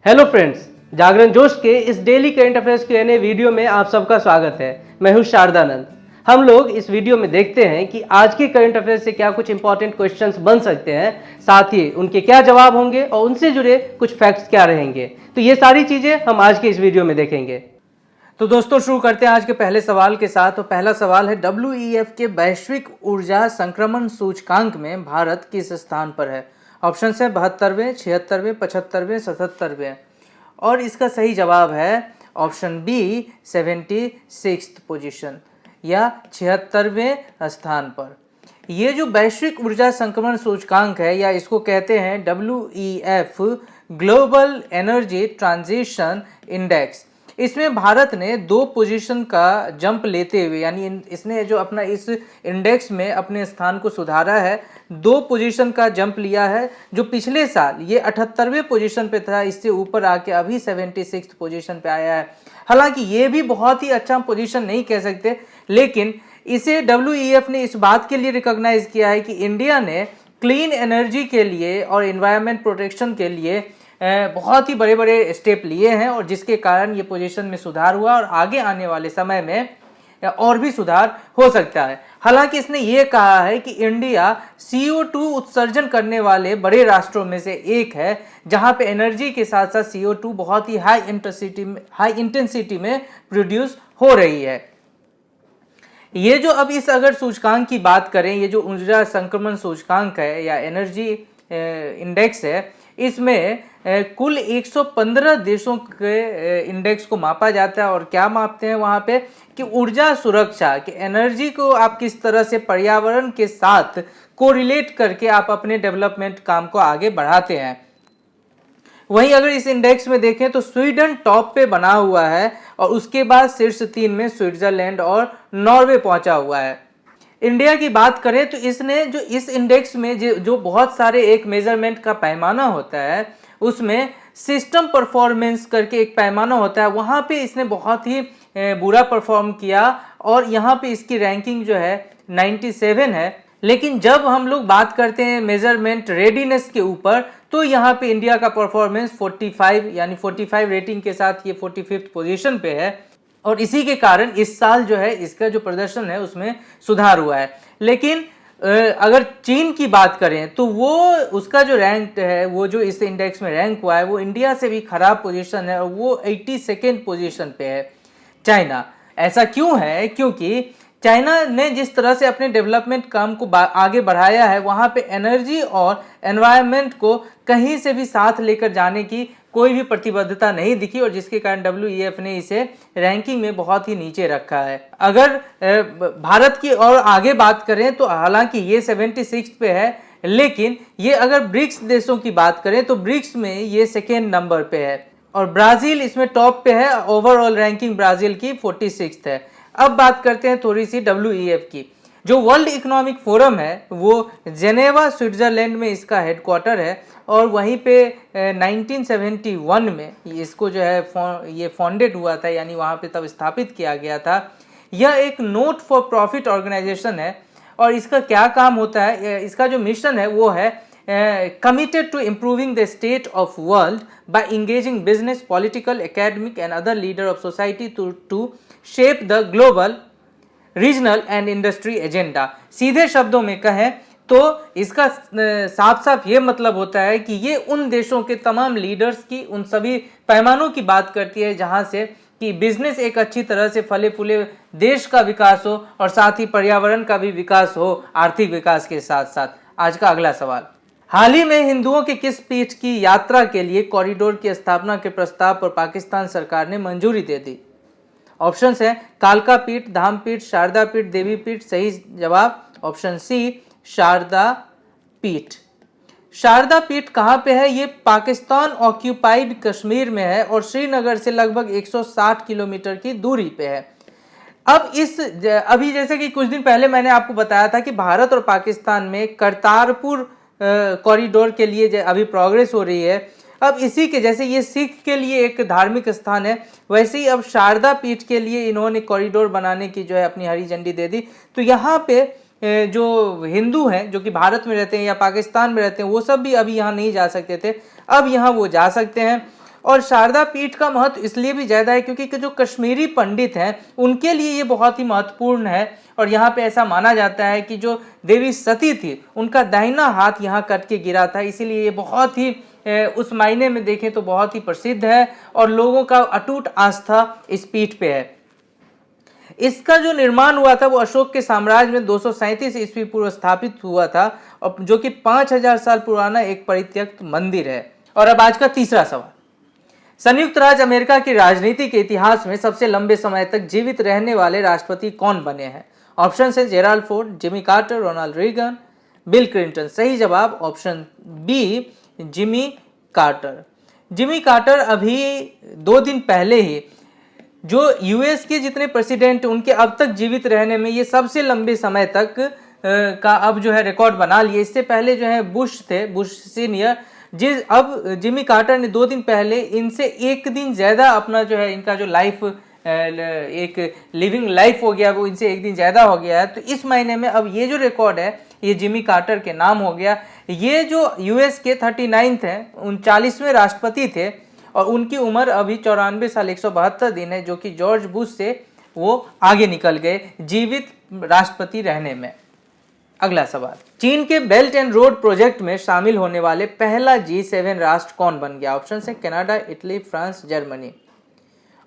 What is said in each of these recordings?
Hello friends, जागरण जोश के इस daily current affairs Q&A video में आप सबका स्वागत है। मैं हूं शारदानंद। हम लोग इस वीडियो में देखते हैं कि आज के करंट अफेयर्स से क्या कुछ इंपॉर्टेंट क्वेश्चंस बन सकते हैं, साथ ही उनके क्या जवाब होंगे और उनसे जुड़े कुछ फैक्ट्स क्या रहेंगे। तो ये सारी चीजें हम आज के इस वीडियो में देखेंगे। तो दोस्तों शुरू करते हैं आज के पहले सवाल के साथ। तो पहला सवाल है, WEF के वैश्विक ऊर्जा संक्रमण सूचकांक में भारत किस स्थान पर है? ऑप्शन है 72वें, 76वें, 75वें, 77वें। और इसका सही जवाब है ऑप्शन बी 76th पोजीशन या 76वें स्थान पर। ये जो वैश्विक ऊर्जा संक्रमण सूचकांक है या इसको कहते हैं WEF global energy transition index, इसमें भारत ने 2 पोजीशन का जंप लेते हुए, यानी इसने जो अपना इस इंडेक्स में अपने स्थान को सुधारा है, 2 पोजीशन का जंप लिया है। जो पिछले साल ये 78वें पोजीशन पे था, इससे ऊपर आके अभी 76th पोजीशन पे आया है। हालांकि ये भी बहुत ही अच्छा पोजीशन नहीं कह सकते, लेकिन इसे WEF ने इस बात के लिए रिकॉग्नाइज किया है कि इंडिया ने क्लीन एनर्जी के लिए और एनवायरनमेंट प्रोटेक्शन के लिए बहुत ही बड़े बड़े स्टेप लिए हैं, और जिसके कारण ये पोजीशन में सुधार हुआ और आगे आने वाले समय में और भी सुधार हो सकता है। हालांकि इसने ये कहा है कि इंडिया CO2 उत्सर्जन करने वाले बड़े राष्ट्रों में से एक है, जहां पे एनर्जी के साथ साथ CO2 बहुत ही हाई इंटेंसिटी में प्रोड्यूस हो रही है। ये जो अब इस अगर सूचकांक की बात करें, ये जो ऊर्जा संक्रमण सूचकांक है या एनर्जी इंडेक्स है, इसमें कुल 115 देशों के इंडेक्स को मापा जाता है। और क्या मापते हैं वहां पे कि ऊर्जा सुरक्षा, कि एनर्जी को आप किस तरह से पर्यावरण के साथ कोरिलेट करके आप अपने डेवलपमेंट काम को आगे बढ़ाते हैं। वहीं अगर इस इंडेक्स में देखें तो स्वीडन टॉप पे बना हुआ है और उसके बाद शीर्ष 3 में स्विट्जरलैंड और नॉर्वे पहुंचा हुआ है। इंडिया की बात करें तो इसने जो इस इंडेक्स में जो बहुत सारे एक मेजरमेंट का पैमाना होता है, उसमें सिस्टम परफॉर्मेंस करके एक पैमाना होता है, वहां पे इसने बहुत ही बुरा परफॉर्म किया और यहाँ पे इसकी रैंकिंग जो है 97 है। लेकिन जब हम लोग बात करते हैं मेजरमेंट रेडीनेस के ऊपर, तो यहाँ पे इंडिया का परफॉर्मेंस 45 यानी 45 रेटिंग के साथ ये 45th पोजीशन पे है। और इसी के कारण इस साल जो है इसका जो प्रदर्शन है उसमें सुधार हुआ है। लेकिन अगर चीन की बात करें तो वो उसका जो रैंक है, वो जो इस इंडेक्स में रैंक हुआ है, वो इंडिया से भी खराब पोजीशन है और वो 82nd पोजीशन पे है। चाइना, ऐसा क्यों है? क्योंकि चाइना ने जिस तरह से अपने डेवलपमेंट काम को आगे बढ़ाया है, वहां पे एनर्जी और एनवायरनमेंट को कहीं से भी साथ लेकर जाने की कोई भी प्रतिबद्धता नहीं दिखी, और जिसके कारण WEF ने इसे रैंकिंग में बहुत ही नीचे रखा है। अगर भारत की और आगे बात करें तो हालांकि ये 76 पे है, लेकिन ये अगर ब्रिक्स देशों की बात करें तो ब्रिक्स में ये 2nd नंबर पे है और ब्राजील इसमें टॉप पे है। ओवरऑल रैंकिंग ब्राजील की 46th है। अब बात करते हैं थोड़ी सी WEF की। जो वर्ल्ड इकोनॉमिक फोरम है वो जेनेवा स्विट्जरलैंड में इसका हेडक्वार्टर है, और वहीं पे 1971 में इसको जो है ये फाउंडेड हुआ था, यानी वहाँ पे तब स्थापित किया गया था। यह एक नॉट फॉर प्रॉफिट ऑर्गेनाइजेशन है और इसका क्या काम होता है, इसका जो मिशन है वो है committed to improving the state of world by engaging business, political, academic and other leader of society to shape the global, regional and industry agenda। सीधे शब्दों में कहें तो इसका साफ साफ ये मतलब होता है कि ये उन देशों के तमाम लीडर्स की उन सभी पैमानों की बात करती है जहां से कि बिजनेस एक अच्छी तरह से फले फूले देश का विकास हो और साथ ही पर्यावरण का भी विकास हो, आर्थिक विकास के साथ साथ। आज का अगला सवाल, हाल ही में हिंदुओं के किस पीठ की यात्रा के लिए कॉरिडोर की स्थापना के प्रस्ताव पर पाकिस्तान सरकार ने मंजूरी दे दी? ऑप्शंस है कालका पीठ, धाम पीठ, शारदा पीठ, देवी पीठ। सही जवाब ऑप्शन सी शारदा पीठ। शारदा पीठ कहाँ पे है? ये पाकिस्तान ऑक्यूपाइड कश्मीर में है और श्रीनगर से लगभग 160 किलोमीटर की दूरी पे है। अब अभी जैसे कि कुछ दिन पहले मैंने आपको बताया था कि भारत और पाकिस्तान में करतारपुर कॉरिडोर के लिए अभी प्रोग्रेस हो रही है। अब इसी के जैसे ये सिख के लिए एक धार्मिक स्थान है, वैसे ही अब शारदा पीठ के लिए इन्होंने कॉरिडोर बनाने की जो है अपनी हरी झंडी दे दी। तो यहाँ पे जो हिंदू हैं जो कि भारत में रहते हैं या पाकिस्तान में रहते हैं, वो सब भी अभी यहाँ नहीं जा सकते थे, अब यहाँ वो जा सकते हैं। और शारदा पीठ का महत्व इसलिए भी ज़्यादा है क्योंकि जो कश्मीरी पंडित हैं उनके लिए ये बहुत ही महत्वपूर्ण है। और यहाँ पे ऐसा माना जाता है कि जो देवी सती थी उनका दाहिना हाथ यहाँ कट के गिरा था, इसीलिए ये बहुत ही उस मायने में देखें तो बहुत ही प्रसिद्ध है और लोगों का अटूट आस्था इस पीठ पे है। इसका जो निर्माण हुआ था वो अशोक के साम्राज्य में 237 ईस्वी पूर्व स्थापित हुआ था, और जो कि 5000 साल पुराना एक परित्यक्त मंदिर है। और अब आज का तीसरा सवाल, संयुक्त राज्य अमेरिका की राजनीति के इतिहास में सबसे लंबे समय तक जीवित रहने वाले राष्ट्रपति कौन बने हैं? ऑप्शन है Gerald Ford, Jimmy Carter, Ronald Reagan, Bill Clinton. सही जवाब option B, Jimmy Carter. Jimmy Carter अभी 2 दिन पहले ही जो यूएस के जितने प्रेसिडेंट उनके अब तक जीवित रहने में ये सबसे लंबे समय तक का अब जो है रिकॉर्ड बना लिए। इससे पहले जो है बुश थे, बुश सीनियर, अब जिमी कार्टर ने 2 दिन पहले इनसे 1 दिन ज़्यादा अपना जो है इनका जो लाइफ एक लिविंग लाइफ हो गया वो इनसे 1 दिन ज़्यादा हो गया है। तो इस महीने में अब ये जो रिकॉर्ड है ये जिमी कार्टर के नाम हो गया। ये जो यूएस के 39th हैं, 39वें राष्ट्रपति थे और उनकी उम्र अभी 94 साल 172 दिन है, जो कि जॉर्ज बुश से वो आगे निकल गए जीवित राष्ट्रपति रहने में। अगला सवाल, चीन के बेल्ट एंड रोड प्रोजेक्ट में शामिल होने वाले पहला G7 राष्ट्र कौन बन गया? ऑप्शन है कनाडा, इटली, फ्रांस, जर्मनी।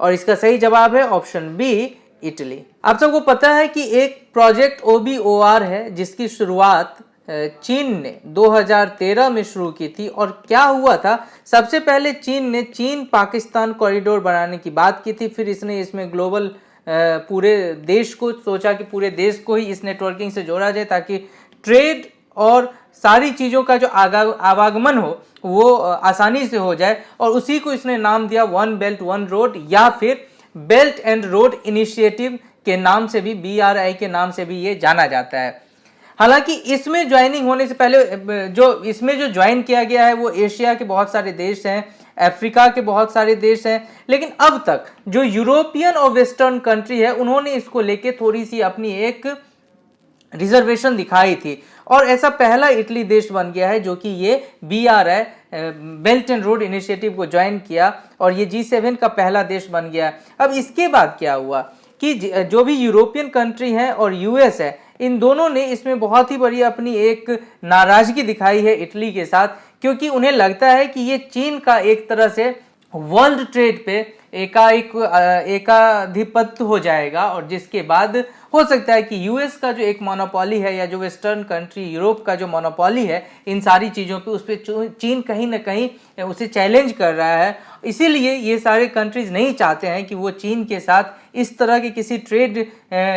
और इसका सही जवाब है ऑप्शन बी, इटली। आप सबको पता है कि एक प्रोजेक्ट OBOR है जिसकी शुरुआत चीन ने 2013 में शुरू की थी। और क्या हुआ था, सबसे पहले चीन ने चीन पाकिस्तान कॉरिडोर बनाने की बात की थी, फिर इसने इसमें ग्लोबल पूरे देश को सोचा कि पूरे देश को ही इस नेटवर्किंग से जोड़ा जाए ताकि ट्रेड और सारी चीज़ों का जो आवागमन हो वो आसानी से हो जाए। और उसी को इसने नाम दिया वन बेल्ट वन रोड, या फिर बेल्ट एंड रोड इनिशिएटिव के नाम से भी, BRI के नाम से भी ये जाना जाता है। हालांकि इसमें ज्वाइनिंग होने से पहले जो इसमें जो ज्वाइन किया गया है वो एशिया के बहुत सारे देश हैं, अफ्रीका के बहुत सारे देश हैं, लेकिन अब तक जो यूरोपियन और वेस्टर्न कंट्री है उन्होंने इसको लेके थोड़ी सी अपनी एक रिजर्वेशन दिखाई थी। और ऐसा पहला इटली देश बन गया है जो कि ये BRI belt and road initiative को ज्वाइन किया और ये G7 का पहला देश बन गया। अब इसके बाद क्या हुआ कि जो भी यूरोपियन कंट्री है और US है, इन दोनों ने इसमें बहुत ही बड़ी अपनी एक नाराजगी दिखाई है इटली के साथ, क्योंकि उन्हें लगता है कि ये चीन का एक तरह से वर्ल्ड ट्रेड पे एकाधिपत्य हो जाएगा, और जिसके बाद हो सकता है कि US का जो एक मोनोपोली है या जो वेस्टर्न कंट्री यूरोप का जो मोनोपोली है इन सारी चीज़ों पे, उस पर चीन कहीं ना कहीं उसे चैलेंज कर रहा है। इसीलिए ये सारे कंट्रीज नहीं चाहते हैं कि वो चीन के साथ इस तरह के किसी ट्रेड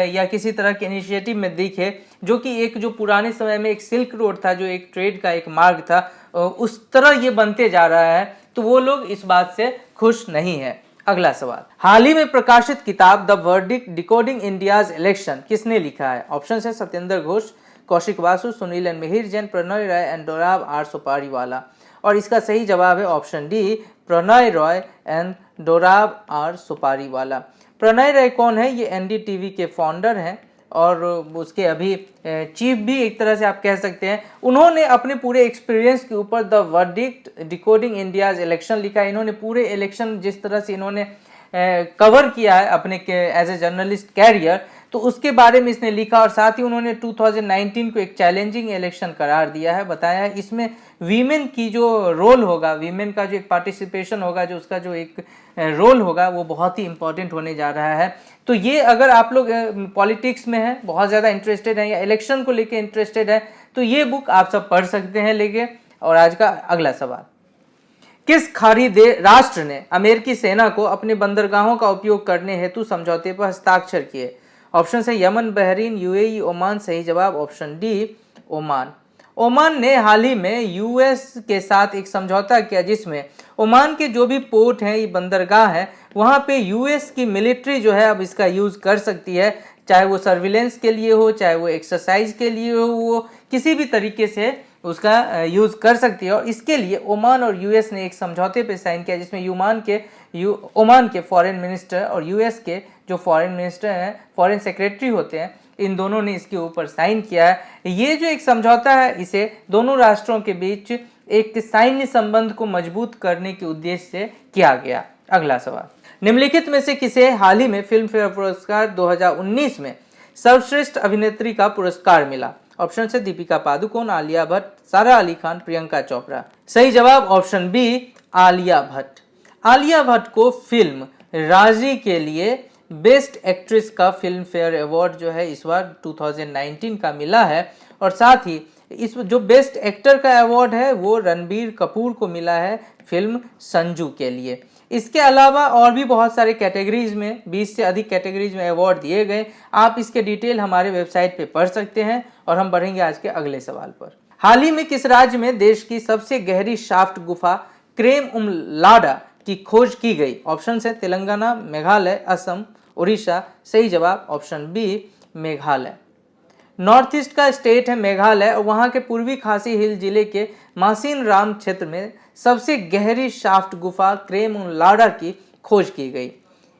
या किसी तरह के इनिशिएटिव में दिखे, जो कि एक जो पुराने समय में एक सिल्क रोड था, जो एक ट्रेड का एक मार्ग था, उस तरह ये बनते जा रहा है। तो वो लोग इस बात से खुश नहीं है। अगला सवाल, हाल ही में प्रकाशित किताब the verdict decoding India's election किसने लिखा है? ऑप्शन है Satyendra Ghosh, Kaushik Basu, Sunil N Mihir Jain, Pranoy Roy and Dorab R Sopariwala. और इसका सही जवाब है option D, Pranoy Roy and Dorab R Sopariwala. Pranoy Roy कौन है? ये NDTV के फाउंडर हैं और उसके अभी चीफ भी एक तरह से आप कह सकते हैं। उन्होंने अपने पूरे एक्सपीरियंस के ऊपर the verdict decoding India's election लिखा है। इन्होंने पूरे इलेक्शन जिस तरह से इन्होंने कवर किया है अपने एज ए जर्नलिस्ट कैरियर, तो उसके बारे में इसने लिखा। और साथ ही उन्होंने 2019 को एक चैलेंजिंग इलेक्शन करार दिया है, बताया है इसमें वीमेन की जो रोल होगा, वीमेन का जो एक पार्टिसिपेशन होगा, जो उसका जो एक रोल होगा वो बहुत ही इंपॉर्टेंट होने जा रहा है। तो ये अगर आप लोग पॉलिटिक्स में हैं, बहुत ज़्यादा इंटरेस्टेड हैं या इलेक्शन को लेके इंटरेस्टेड है, तो ये बुक आप सब पढ़ सकते हैं लेके। और आज का अगला सवाल, किस खाड़ी राष्ट्र ने अमेरिकी सेना को अपने बंदरगाहों का उपयोग करने हेतु समझौते पर हस्ताक्षर किए? ऑप्शन है यमन, बहरीन, UAE, ओमान। सही जवाब ऑप्शन डी, ओमान। ओमान ने हाल ही में US के साथ एक समझौता किया जिसमें ओमान के जो भी पोर्ट हैं, ये बंदरगाह है, वहाँ पे US की मिलिट्री जो है अब इसका यूज़ कर सकती है, चाहे वो सर्विलेंस के लिए हो, चाहे वो एक्सरसाइज के लिए हो, वो किसी भी तरीके से उसका यूज़ कर सकती है। और इसके लिए ओमान और US ने एक समझौते पे साइन किया जिसमें ओमान के फॉरेन मिनिस्टर और US के जो फॉरेन मिनिस्टर हैं, फॉरेन सेक्रेटरी होते हैं, इन दोनों ने इसके ऊपर साइन किया है। ये जो एक समझौता है, इसे दोनों राष्ट्रों के बीच एक सैन्य संबंध को मजबूत करने के उद्देश्य से किया गया। अगला सवाल, निम्नलिखित में से किसे हाल ही में फिल्म फेयर पुरस्कार 2019 में सर्वश्रेष्ठ अभिनेत्री का पुरस्कार मिला? ऑप्शन से दीपिका पादुकोण, आलिया भट्ट, सारा अली खान, प्रियंका चोपड़ा। सही जवाब ऑप्शन बी, आलिया भट्ट। आलिया भट्ट को फिल्म राजी के लिए बेस्ट एक्ट्रेस का फिल्म फेयर अवार्ड जो है इस बार 2019 का मिला है, और साथ ही इस जो बेस्ट एक्टर का अवार्ड है वो रणबीर कपूर को मिला है फिल्म संजू के लिए। इसके अलावा और भी बहुत सारे कैटेगरीज में 20 से अधिक कैटेगरीज में अवार्ड दिए गए। आप इसके डिटेल हमारे वेबसाइट पे पढ़ सकते हैं। और हम बढ़ेंगे आज के अगले सवाल पर। हाल ही में किस राज्य में देश की सबसे गहरी शाफ्ट गुफा क्रेम उमलाडा की खोज की गई? ऑप्शन है तेलंगाना, मेघालय, असम, उड़ीसा। सही जवाब option B, Meghalaya. North east का स्टेट है मेघालय, और वहाँ के पूर्वी खासी हिल जिले के मासिन राम क्षेत्र में सबसे गहरी शाफ्ट गुफा क्रेम उमलाडा की खोज की गई।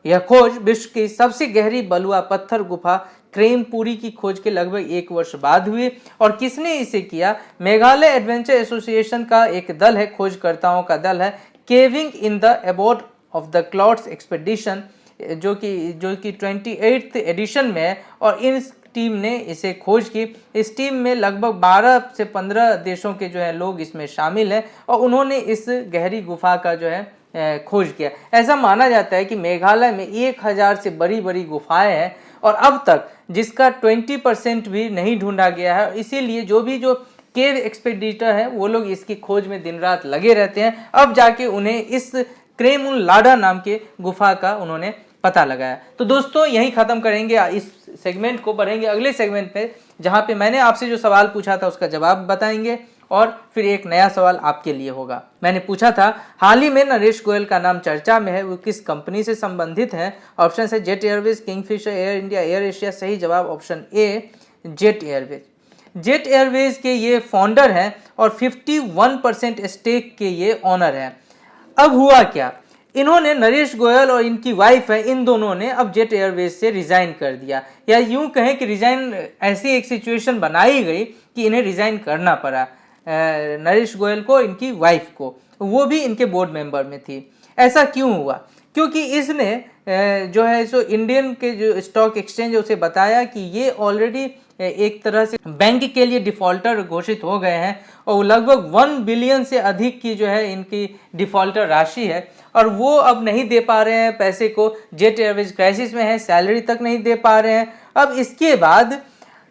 यह खोज विश्व की सबसे गहरी बलुआ पत्थर गुफा क्रेमपुरी की खोज के लगभग 1 वर्ष बाद हुई। और किसने इसे किया? मेघालय एडवेंचर एसोसिएशन का एक दल है, खोजकर्ताओं का दल है, caving in the abode of the clouds expedition, जो कि 28th एडिशन में है। और इस टीम ने इसे खोज की। इस टीम में लगभग 12 से 15 देशों के जो है लोग इसमें शामिल हैं, और उन्होंने इस गहरी गुफा का जो है खोज किया। ऐसा माना जाता है कि मेघालय में 1000 से बड़ी बड़ी गुफाएं हैं, और अब तक जिसका 20% भी नहीं ढूंढा गया है। इसीलिए जो केव एक्सपेडिटर है वो लोग इसकी खोज में दिन रात लगे रहते हैं। अब जाके उन्हें इस क्रेम उमलाडा नाम के गुफा का उन्होंने पता लगाया। तो दोस्तों यहीं खत्म करेंगे इस सेगमेंट को, बढ़ेंगे अगले सेगमेंट पे, जहां पे मैंने आपसे जो सवाल पूछा था उसका जवाब बताएंगे, और फिर एक नया सवाल आपके लिए होगा। मैंने पूछा था हाल ही में नरेश गोयल का नाम चर्चा में है, वो किस कंपनी से संबंधित है? ऑप्शन है jet Airways, Kingfisher, air India, air Asia. सही जवाब option A, jet Airways. Jet Airways के ये फाउंडर हैं और 51% स्टेक के ये ऑनर हैं। अब हुआ क्या, इन्होंने नरेश गोयल और इनकी वाइफ है, इन दोनों ने अब जेट एयरवेज से रिजाइन कर दिया, या यूं कहें कि रिजाइन ऐसी एक सिचुएशन बनाई गई कि इन्हें रिजाइन करना पड़ा, नरेश गोयल को, इनकी वाइफ को, वो भी इनके बोर्ड मेंबर में थी। ऐसा क्यों हुआ? क्योंकि इसने जो है सो इंडियन के जो स्टॉक एक्सचेंज है उसे बताया कि ये ऑलरेडी एक तरह से बैंक के लिए डिफॉल्टर घोषित हो गए हैं, और लगभग 1 बिलियन से अधिक की जो है इनकी डिफॉल्टर राशि है, और वो अब नहीं दे पा रहे हैं पैसे को। जेट एयरवेज क्राइसिस में है, सैलरी तक नहीं दे पा रहे हैं। अब इसके बाद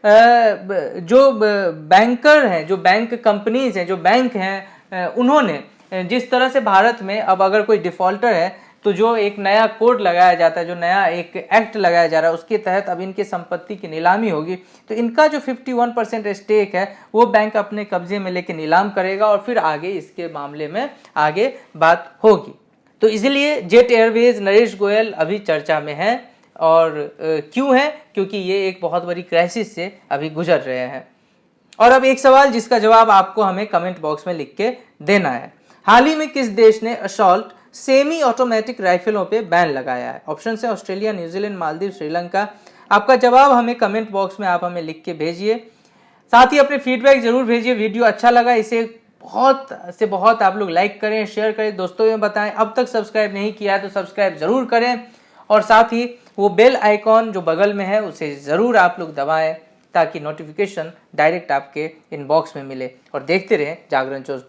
जो बैंकर हैं, जो बैंक कंपनीज हैं, जो बैंक हैं, उन्होंने जिस तरह से भारत में अब अगर कोई डिफॉल्टर है तो जो एक नया कोड लगाया जाता है, जो नया एक एक्ट लगाया जा रहा है, उसके तहत अब इनकी संपत्ति की नीलामी होगी। तो इनका जो 51% स्टेक है वो बैंक अपने कब्जे में लेके नीलाम करेगा, और फिर आगे इसके मामले में आगे बात होगी। तो इसलिए जेट एयरवेज नरेश गोयल अभी चर्चा में है, और क्यों है? क्योंकि ये एक बहुत बड़ी क्राइसिस से अभी गुजर रहे हैं। और अब एक सवाल जिसका जवाब आपको हमें कमेंट बॉक्स में लिख के देना है। हाल ही में किस देश ने असॉल्ट सेमी ऑटोमेटिक राइफलों पे बैन लगाया है? ऑप्शन है ऑस्ट्रेलिया, न्यूजीलैंड, मालदीव, श्रीलंका। आपका जवाब हमें कमेंट बॉक्स में आप हमें लिख के भेजिए। साथ ही अपने फीडबैक जरूर भेजिए। वीडियो अच्छा लगा इसे बहुत से बहुत आप लोग लाइक करें, शेयर करें, दोस्तों में बताएं। अब तक सब्सक्राइब नहीं किया है तो सब्सक्राइब जरूर करें, और साथ ही वो बेल आइकॉन जो बगल में है उसे ज़रूर आप लोग दबाएं, ताकि नोटिफिकेशन डायरेक्ट आपके इनबॉक्स में मिले। और देखते रहें जागरण न्यूज़